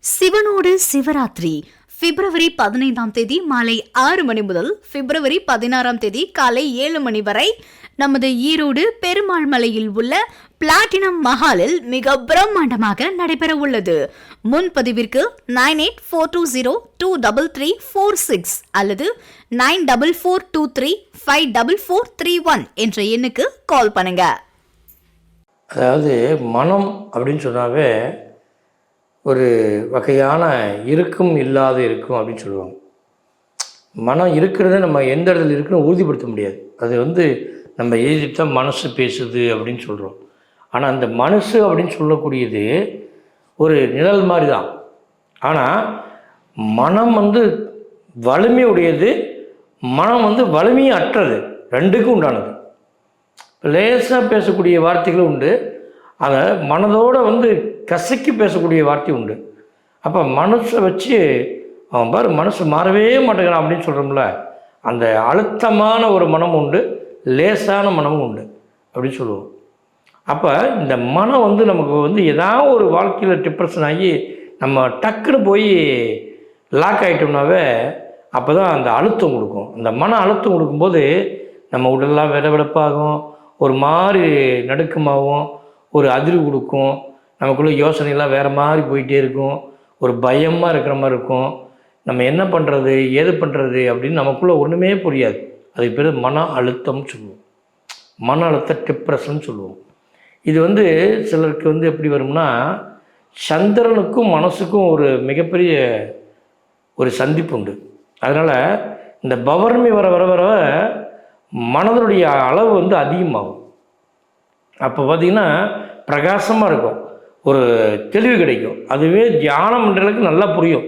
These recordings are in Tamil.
சிவனோடு சிவராத்திரி பிப்ரவரி 15ஆம் தேதி மாலை 6 மணி முதல் பிப்ரவரி 16ஆம் தேதி காலை 7 மணி வரை நமது ஈரோடு பெருமாள் மலையில் உள்ள பிளாட்டினம் மஹாலில் மிக பிரம்மாண்டமாக நடைபெற உள்ளது. முன்பதிவிற்கு 9842023346 அல்லது 9442354431 என்ற எண்ணுக்கு கால் பண்ணுங்க. அதாவது மனம் அப்படின்னு சொன்னாவே ஒரு வகையான இருக்கும் இல்லாத இருக்கும் அப்படின்னு சொல்லுவாங்க. மனம் இருக்கிறத நம்ம எந்த இடத்துல இருக்குன்னு உறுதிப்படுத்த முடியாது. அது நம்ம எழுதிட்டு தான் மனசு பேசுது அப்படின்னு சொல்கிறோம். ஆனால் அந்த மனசு அப்படின்னு சொல்லக்கூடியது ஒரு நிழல் மாதிரி தான். ஆனால் மனம் வலிமை உடையது, மனம் வலிமையும் அற்றது, ரெண்டுக்கும் உண்டானது. லேசாக பேசக்கூடிய வார்த்தைகளும் உண்டு, அதை மனதோடு கசக்கி பேசக்கூடிய வார்த்தை உண்டு. அப்போ மனசை வச்சு அவன் பாரு மனசு மாறவே மாட்டேங்கிறான் அப்படின்னு சொல்கிறோம்ல, அந்த அழுத்தமான ஒரு மனம் உண்டு, லேசான மனமும் உண்டு அப்படின்னு சொல்லுவோம். அப்போ இந்த மனம் நமக்கு ஏதாவது ஒரு வாழ்க்கையில் டிப்ரெஷன் ஆகி நம்ம டக்குன்னு போய் லாக் ஆகிட்டோம்னாவே அப்போ தான் அந்த அழுத்தம் கொடுக்கும். அந்த மன அழுத்தம் கொடுக்கும்போது நம்ம உடலெல்லாம் விடவிடப்பாகும், ஒரு மாதிரி நடுக்கமாகவும், ஒரு அதிர்வு கொடுக்கும், நமக்குள்ளே யோசனைலாம் வேறு மாதிரி போயிட்டே இருக்கும், ஒரு பயமாக இருக்கிற மாதிரி இருக்கும். நம்ம என்ன பண்ணுறது ஏது பண்ணுறது அப்படின்னு நமக்குள்ளே ஒன்றுமே புரியாது. அதுக்கு பேர் மன அழுத்தம்னு சொல்லுவோம், மன அழுத்த டிப்ரெஷன் சொல்லுவோம். இது சிலருக்கு எப்படி வரும்னா, சந்திரனுக்கும் மனசுக்கும் ஒரு மிகப்பெரிய ஒரு சந்திப்பு உண்டு. அதனால் இந்த பௌர்ணமி வர வர வர மனதனுடைய அளவு அதிகமாகும். அப்போ பார்த்திங்கன்னா பிரகாசமாக இருக்கும், ஒரு தெளிவு கிடைக்கும். அதுவே தியானம் பண்ணுறதுக்கு நல்லா புரியும்.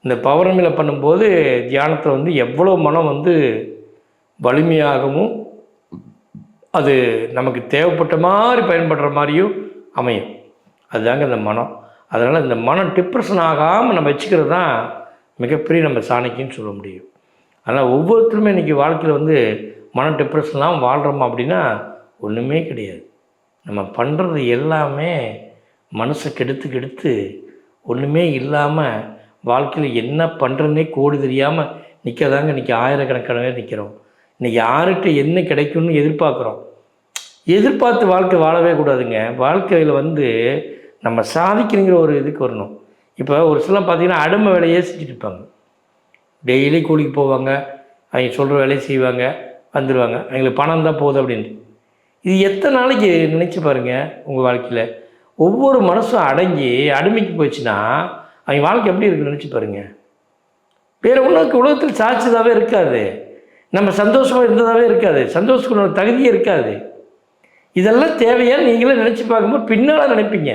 இந்த பௌர்ணமியில் பண்ணும்போது தியானத்தில் எவ்வளோ மனம் வலிமையாகவும் அது நமக்கு தேவைப்பட்ட மாதிரி பயன்படுற மாதிரியும் அமையும். அதுதாங்க இந்த மனம். அதனால் இந்த மனம் டிப்ரெஷன் ஆகாமல் நம்ம வச்சுக்கிறது தான் மிகப்பெரிய நம்ம சாணக்கியன்னு சொல்ல முடியும். அதனால் ஒவ்வொருத்தருமே இன்றைக்கி வாழ்க்கையில் மன டிப்ரெஷன்லாம் வாழ்கிறோமா அப்படின்னா ஒன்றுமே கிடையாது. நம்ம பண்ணுறது எல்லாமே மனசை கெடுத்து ஒன்றுமே இல்லாமல் வாழ்க்கையில் என்ன பண்ணுறதுனே கோடு தெரியாமல் நிற்கதாங்க. இன்றைக்கி ஆயிரக்கணக்கானவே நிற்கிறோம். இன்றைக்கி யார்கிட்ட என்ன கிடைக்கும்னு எதிர்பார்த்து வாழ்க்கை வாழவே கூடாதுங்க. வாழ்க்கையில் நம்ம சாதிக்கணுங்கிற ஒரு இதுக்கு வரணும். இப்போ ஒரு சிலர் பார்த்திங்கன்னா அடிமை வேலையே செஞ்சுட்டு இருப்பாங்க. டெய்லி கூலிக்கு போவாங்க, அவங்க சொல்கிற வேலையை செய்வாங்க, வந்துடுவாங்க, அவங்களுக்கு பணம் தான் போகுது அப்படின்ட்டு. இது எத்தனை நாளைக்கு நினச்சி பாருங்கள். உங்கள் வாழ்க்கையில் ஒவ்வொரு மனசும் அடங்கி அடிமைக்கு போச்சுன்னா அவங்க வாழ்க்கை எப்படி இருக்குன்னு நினச்சி பாருங்கள். வேறு ஒன்றுக்கு உலகத்தில் சாட்சிதாகவே இருக்காது, நம்ம சந்தோஷமாக இருந்ததாகவே இருக்காது, சந்தோஷத்துக்கு தகுதியே இருக்காது. இதெல்லாம் தேவையாக நீங்களே நினச்சி பார்க்கும்போது பின்னால் நினைப்பீங்க.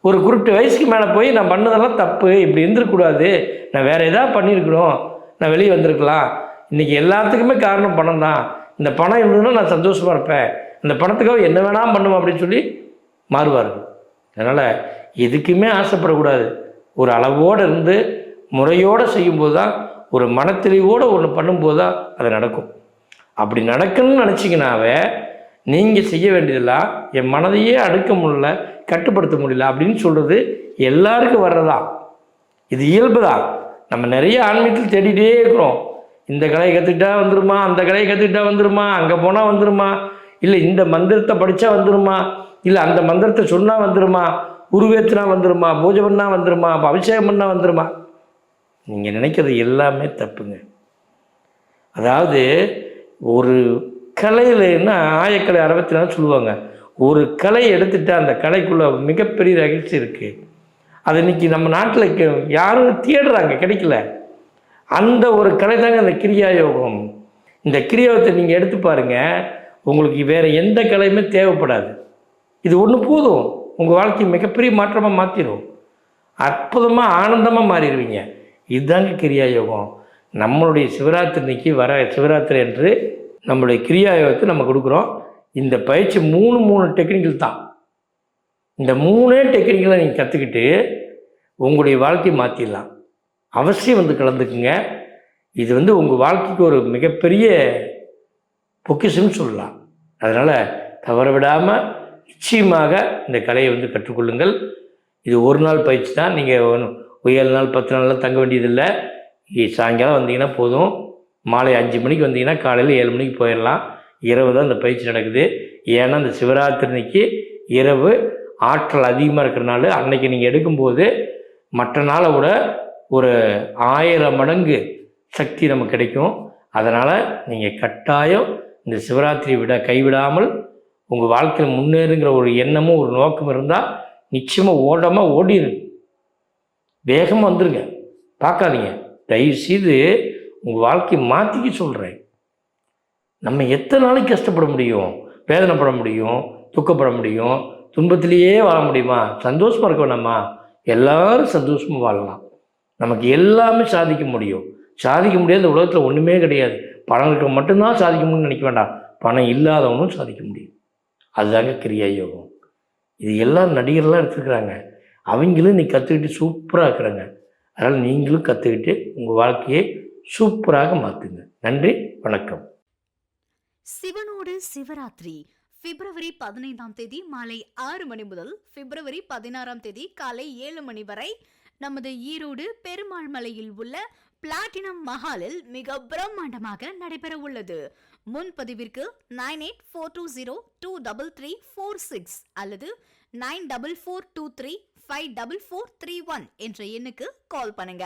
ஒரு குறிப்பிட்ட வயசுக்கு மேலே போய் நான் பண்ணதெல்லாம் தப்பு, இப்படி இருந்துருக்கூடாது, நான் வேறு எதாவது பண்ணியிருக்கணும், நான் வெளியே வந்திருக்கலாம், இன்றைக்கி எல்லாத்துக்குமே காரணம் பணம் தான், இந்த பணம் இருந்ததுன்னா நான் சந்தோஷமாக இருப்பேன், இந்த பணத்துக்காக என்ன வேணாலும் பண்ணுவோம் அப்படின்னு சொல்லி மாறுவார்கள். அதனால் எதுக்குமே ஆசைப்படக்கூடாது. ஒரு அளவோடு இருந்து முறையோடு செய்யும்போது தான், ஒரு மனத்தெளிவோடு ஒன்று பண்ணும்போது தான் அது நடக்கும். அப்படி நடக்கணும்னு நினச்சிங்கனாவே நீங்கள் செய்ய வேண்டியதெல்லாம், என் மனதையே அடுக்க முடியல, கட்டுப்படுத்த முடியல அப்படின்னு சொல்கிறது எல்லாருக்கும் வர்றதான். இது இயல்பு தான். நம்ம நிறைய ஆன்மீகத்தில் தேடிகிட்டே இருக்கிறோம். இந்த கலையை கற்றுக்கிட்டா வந்துருமா, அந்த கலையை கற்றுக்கிட்டா வந்துருமா, அங்கே போனால் வந்துருமா, இல்லை இந்த மந்திரத்தை படித்தா வந்துருமா, இல்லை அந்த மந்திரத்தை சொன்னால் வந்துருமா, உருவேற்றினா வந்துருமா, பூஜை பண்ணால் வந்துருமா, அபிஷேகம் பண்ணால் வந்துருமா. நீங்கள் நினைக்கிறது எல்லாமே தப்புங்க. அதாவது ஒரு கலையிலன்னா ஆயக்கலை 64 சொல்லுவாங்க. ஒரு கலை எடுத்துகிட்டா அந்த கலைக்குள்ளே மிகப்பெரிய ரகசியம் இருக்குது. அது இன்றைக்கி நம்ம நாட்டில் யாரும் தேடுறாங்க, கிடைக்கல. அந்த ஒரு கலை தாங்க அந்த கிரியா யோகம். இந்த கிரியாவத்தை நீங்கள் எடுத்து பாருங்கள், உங்களுக்கு வேறு எந்த கலையுமே தேவைப்படாது. இது ஒன்று போதும், உங்கள் வாழ்க்கையை மிகப்பெரிய மாற்றமாக மாற்றிடும், அற்புதமாக ஆனந்தமாக மாறிடுவீங்க. இதுதாங்க கிரியா யோகம். நம்மளுடைய சிவராத்திரி இன்னைக்கு வர சிவராத்திரி என்று நம்மளுடைய கிரியா யோகத்தை நம்ம கொடுக்குறோம். இந்த பயிற்சி 3 டெக்னிக்கல் தான். இந்த 3 டெக்னிக்கலை நீங்கள் கற்றுக்கிட்டு உங்களுடைய வாழ்க்கையை மாற்றிடலாம். அவசியம் கலந்துக்குங்க. இது உங்கள் வாழ்க்கைக்கு ஒரு மிகப்பெரிய பொக்கிஷம்னு சொல்லலாம். அதனால் தவற விடாமல் நிச்சயமாக இந்த கலையை கற்றுக்கொள்ளுங்கள். இது ஒரு நாள் பயிற்சி தான். நீங்கள் 7 நாள் 10 நாள்லாம் தங்க வேண்டியதில்லை. சாயங்காலம் வந்தீங்கன்னா போதும். மாலை 5 மணிக்கு வந்தீங்கன்னா காலையில் 7 மணிக்கு போயிடலாம். இரவு தான் இந்த பயிற்சி நடக்குது. ஏன்னா இந்த சிவராத்திரி அன்னைக்கு இரவு ஆற்றல் அதிகமாக இருக்கிறனால அன்னைக்கு நீங்கள் எடுக்கும்போது மற்ற நாளை விட ஒரு 1000 மடங்கு சக்தி நமக்கு கிடைக்கும். அதனால் நீங்கள் கட்டாயம் இந்த சிவராத்திரி கைவிடாமல் உங்கள் வாழ்க்கையில் முன்னேறுங்கிற ஒரு எண்ணமும் ஒரு நோக்கம் இருந்தால் நிச்சயமாக ஓடிடுங்க. வேகமாக வந்துடுங்க, பார்க்காதீங்க. தயவுசெய்து உங்கள் வாழ்க்கையை மாற்றிக்க சொல்கிறேன். நம்ம எத்தனை நாளைக்கு கஷ்டப்பட முடியும், வேதனைப்பட முடியும், துக்கப்பட முடியும், துன்பத்திலேயே வாழ முடியுமா? சந்தோஷமாக இருக்க வேணாமா? எல்லாரும் சந்தோஷமாக வாழலாம். நமக்கு எல்லாமே சாதிக்க முடியும். சாதிக்க முடியாத இந்த உலகத்தில் ஒன்றுமே கிடையாது. பணம் இருக்க மட்டும்தான் சாதிக்க முடியும்னு நினைக்க வேண்டாம். பணம் இல்லாதவனும் சாதிக்க முடியும். அதுதாங்க கிரியா யோகம். இது எல்லாம் நடிகர்லாம் எடுத்துருக்குறாங்க. அவங்களும் நீ கற்றுக்கிட்டு சூப்பராக இருக்கிறாங்க. அதனால் நீங்களும் கற்றுக்கிட்டு உங்கள் வாழ்க்கையை சூப்பராக மாற்றுங்க. நன்றி, வணக்கம். சிவனோடு சிவராத்திரி பிப்ரவரி 15ஆம் தேதி மாலை 6 மணி முதல் பிப்ரவரி 16ஆம் தேதி காலை 7 மணி வரை நமது ஈரோடு பெருமாள் மலையில் உள்ள பிளாட்டினம் மஹாலில் மிக பிரம்மாண்டமாக நடைபெற உள்ளது. முன்பதிவிற்கு 9842023346 அல்லது 9442354431 என்ற எண்ணுக்கு கால் பண்ணுங்க.